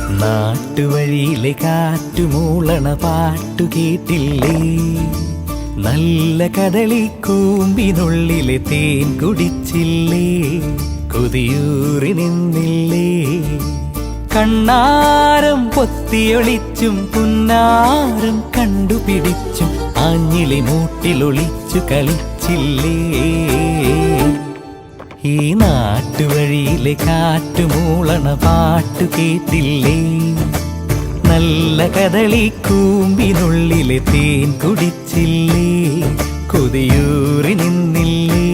നാട്ടുവഴിയിലെ കാറ്റുമൂളണ പാട്ടു കേട്ടില്ലേ? നല്ല കദളിക്കൂമ്പിനുള്ളിലെ തേൻ കുടിച്ചില്ലേ? കൊതിയൂറി നിന്നില്ലേ? കണ്ണാരം പൊത്തിയൊളിച്ചും പുന്നാരം കണ്ടുപിടിച്ചും ആഞ്ഞിലി മൂട്ടിലൊളിച്ചു കളിച്ചില്ലേ? ഈ നാട്ടുവഴിയിലെ കാറ്റുമൂളണ പാട്ടു കേട്ടില്ലേ? നല്ല കദളിക്കൂമ്പിനുള്ളിലെ തേൻ കുടിച്ചില്ലേ? കൊതിയൂറി നിന്നില്ലേ?